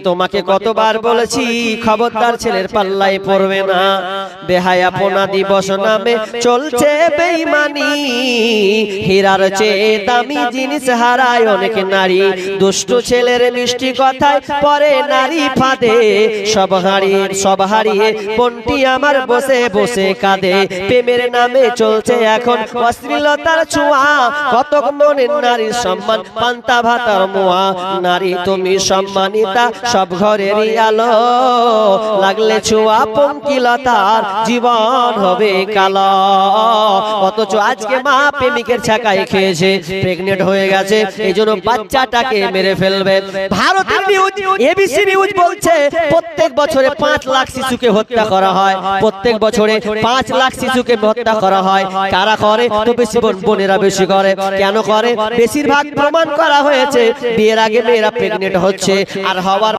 তোমাকে কতবার বলেছি খবরদার ছেলের পাল্লায় পড়বে না। বেহায়াপনা দিবস নামে চলছে বেঈমানি, হীরার চেয়ে দামি জিনিস হারায় অনেক নারী। দুষ্ট ছেলের মিষ্টি কথায় পরে নারী ফাঁদে, সব হারিয়ে বোনটি আমার বসে বসে কাঁদে। প্রেমের নামে চলছে এখন অশ্লীলতার ছোঁয়া, কত মনের নারীর সম্মান পান্তা ভাতার মোয়া। নারী তুমি সম্মানিতা সব ঘরেরই আলো, লাগলে ছোঁয়া পঙ্কিলতার জীবন হবে কালো। অথচ আজকে মা প্রেমিকের ছাকায় খেয়েছে, প্রেগনেন্ট হয়ে গেছে, এই জন্য বাচ্চাটাকে মেরে ফেলবে। ভারতের নিউজ এবিসি নিউজ বলছে প্রত্যেক বছরে 5 লাখ শিশুকে হত্যা করা হয়, প্রত্যেক বছরে 5 লাখ শিশুকে হত্যা করা হয়। কারা করে? তো বেশি বোনেরা বেশি করে। কেন করে? বেশিরভাগ প্রমাণ করা হয়েছে বিয়ের আগে মেয়েরা প্রেগনেন্ট হচ্ছে, আর হওয়ার